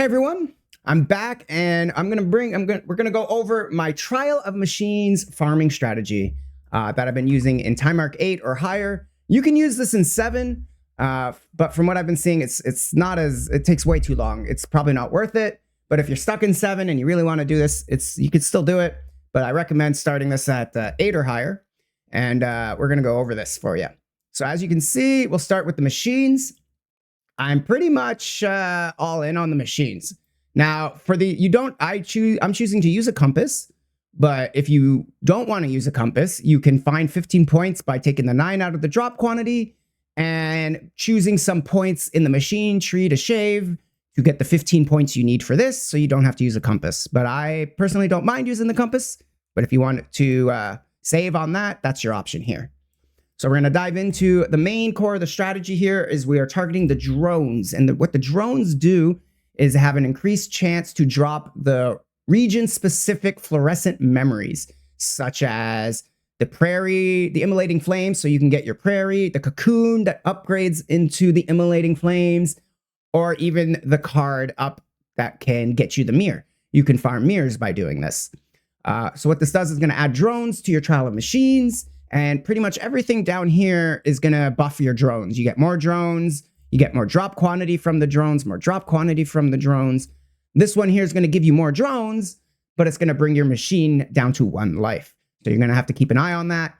everyone, I'm back and we're gonna go over my trial of machines farming strategy that I've been using in Timemark 8 or higher. You can use this in 7, but from what I've been seeing, it takes way too long. It's probably not worth it. But if you're stuck in 7 and you really want to do this, you can still do it. But I recommend starting this at 8 or higher, and we're gonna go over this for you. So as you can see, we'll start with the machines. I'm pretty much all in on the machines. Now, I'm choosing to use a compass, but if you don't want to use a compass, you can find 15 points by taking the 9 out of the drop quantity and choosing some points in the machine tree to shave to get the 15 points you need for this, so you don't have to use a compass. But I personally don't mind using the compass, but if you want to save on that, that's your option here. So we're going to dive into the main core of the strategy here is we are targeting the drones. And what the drones do is have an increased chance to drop the region-specific fluorescent memories, such as the prairie, the immolating flames, so you can get your prairie, the cocoon that upgrades into the immolating flames, or even the card up that can get you the mirror. You can farm mirrors by doing this. So what this does is going to add drones to your trial of machines. And pretty much everything down here is going to buff your drones. You get more drones, you get more drop quantity from the drones, more drop quantity from the drones. This one here is going to give you more drones, but it's going to bring your machine down to 1 life. So you're going to have to keep an eye on that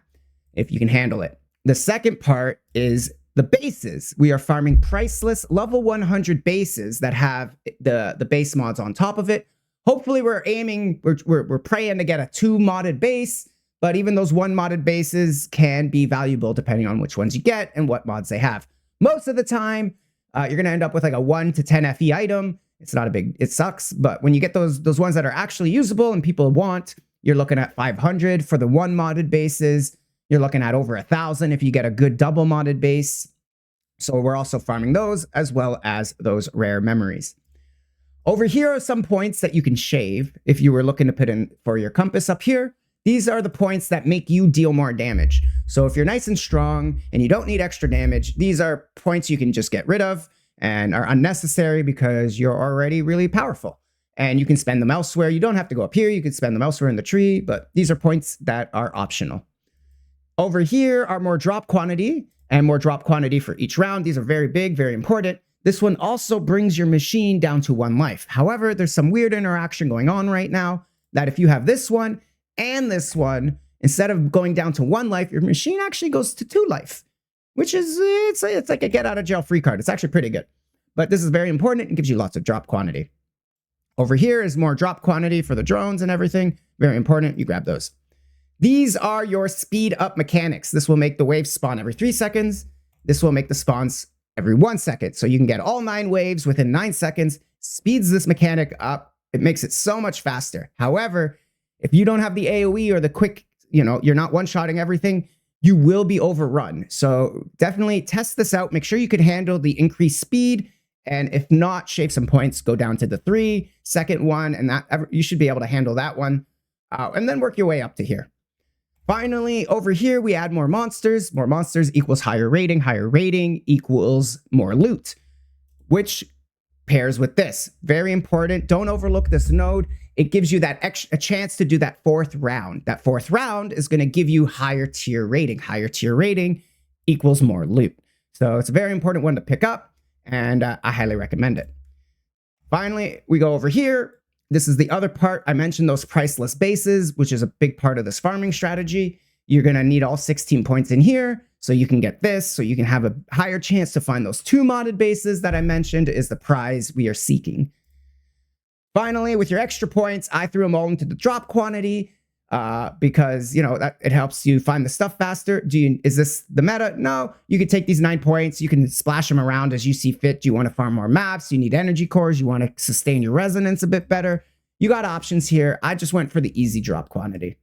if you can handle it. The second part is the bases. We are farming priceless level 100 bases that have the base mods on top of it. Hopefully we're praying to get a 2 modded base. But even those 1 modded bases can be valuable depending on which ones you get and what mods they have. Most of the time, you're going to end up with like a 1 to 10 FE item. It's not it sucks. But when you get those ones that are actually usable and people want, you're looking at 500 for the 1 modded bases. You're looking at over 1,000 if you get a good double modded base. So we're also farming those as well as those rare memories. Over here are some points that you can shave if you were looking to put in for your compass up here. These are the points that make you deal more damage. So if you're nice and strong and you don't need extra damage, these are points you can just get rid of and are unnecessary because you're already really powerful. And you can spend them elsewhere. You don't have to go up here. You can spend them elsewhere in the tree, but these are points that are optional. Over here are more drop quantity and more drop quantity for each round. These are very big, very important. This one also brings your machine down to 1 life. However, there's some weird interaction going on right now that if you have this one, and this one, instead of going down to 1 life, your machine actually goes to 2 life, which is, it's like a get out of jail free card. It's actually pretty good. But this is very important. It gives you lots of drop quantity. Over here is more drop quantity for the drones and everything. Very important. You grab those. These are your speed up mechanics. This will make the waves spawn every 3 seconds. This will make the spawns every 1 second. So you can get all 9 waves within 9 seconds. Speeds this mechanic up. It makes it so much faster. However, if you don't have the AoE or the quick, you're not one-shotting everything, you will be overrun. So definitely test this out. Make sure you can handle the increased speed. And if not, shave some points, go down to the 3-second one, and you should be able to handle that one. And then work your way up to here. Finally, over here, we add more monsters. More monsters equals higher rating. Higher rating equals more loot, which pairs with this. Very important. Don't overlook this node. It gives you a chance to do that 4th round. That 4th round is going to give you higher tier rating. Higher tier rating equals more loot. So it's a very important one to pick up, and I highly recommend it. Finally, we go over here. This is the other part. I mentioned those priceless bases, which is a big part of this farming strategy. You're going to need all 16 points in here, so you can get this, so you can have a higher chance to find those 2 modded bases that I mentioned is the prize we are seeking. Finally, with your extra points, I threw them all into the drop quantity because, that it helps you find the stuff faster. Is this the meta? No, you can take these 9 points. You can splash them around as you see fit. Do you want to farm more maps? You need energy cores. You want to sustain your resonance a bit better. You got options here. I just went for the easy drop quantity.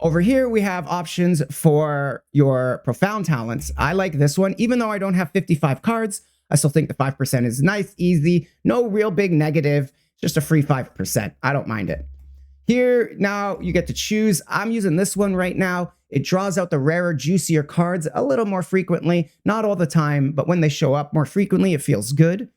Over here, we have options for your profound talents. I like this one. Even though I don't have 55 cards, I still think the 5% is nice, easy, no real big negative, just a free 5%. I don't mind it. Here, now you get to choose. I'm using this one right now. It draws out the rarer, juicier cards a little more frequently. Not all the time, but when they show up more frequently, it feels good.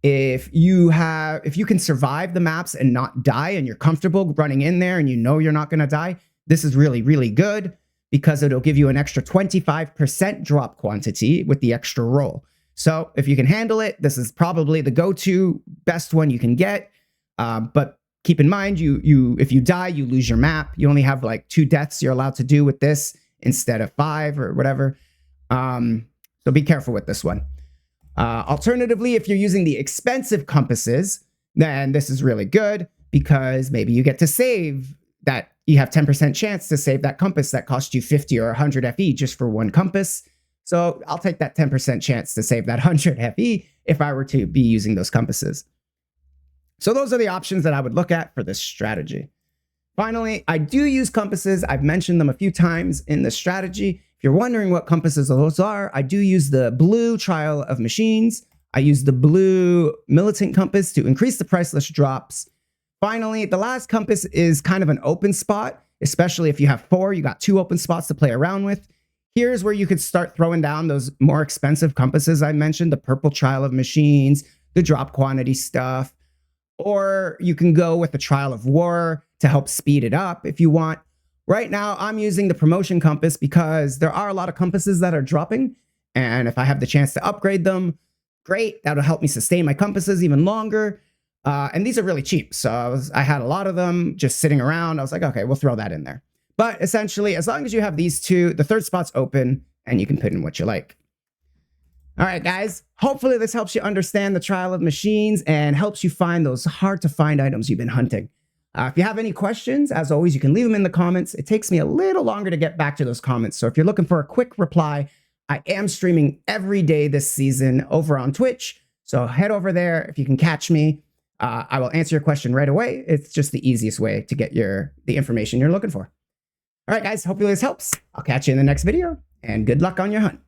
If you can survive the maps and not die, and you're comfortable running in there and you know you're not going to die, this is really, really good because it'll give you an extra 25% drop quantity with the extra roll. So if you can handle it, this is probably the go-to best one you can get. But keep in mind, if you die, you lose your map. You only have like 2 deaths you're allowed to do with this instead of 5 or whatever. So be careful with this one. Alternatively, if you're using the expensive compasses, then this is really good because maybe you get to save that. You have 10% chance to save that compass that cost you 50 or 100 FE just for one compass. So I'll take that 10% chance to save that 100 FE if I were to be using those compasses. So those are the options that I would look at for this strategy. Finally, I do use compasses. I've mentioned them a few times in the strategy. If you're wondering what compasses those are, I do use the blue Trial of Machines. I use the blue Militant Compass to increase the priceless drops. Finally, the last compass is kind of an open spot, especially if you have 4, you got 2 open spots to play around with. Here's where you could start throwing down those more expensive compasses I mentioned, the purple Trial of Machines, the drop quantity stuff, or you can go with the Trial of War to help speed it up if you want. Right now, I'm using the promotion compass because there are a lot of compasses that are dropping, and if I have the chance to upgrade them, great. That'll help me sustain my compasses even longer. And these are really cheap, so I had a lot of them just sitting around. I was like, okay, we'll throw that in there. But essentially, as long as you have these 2, the 3rd spot's open, and you can put in what you like. All right, guys. Hopefully this helps you understand the Trial of Machines and helps you find those hard-to-find items you've been hunting. If you have any questions, as always, you can leave them in the comments. It takes me a little longer to get back to those comments, so if you're looking for a quick reply, I am streaming every day this season over on Twitch, so head over there if you can catch me. I will answer your question right away. It's just the easiest way to get the information you're looking for. All right, guys, hopefully this helps. I'll catch you in the next video, and good luck on your hunt.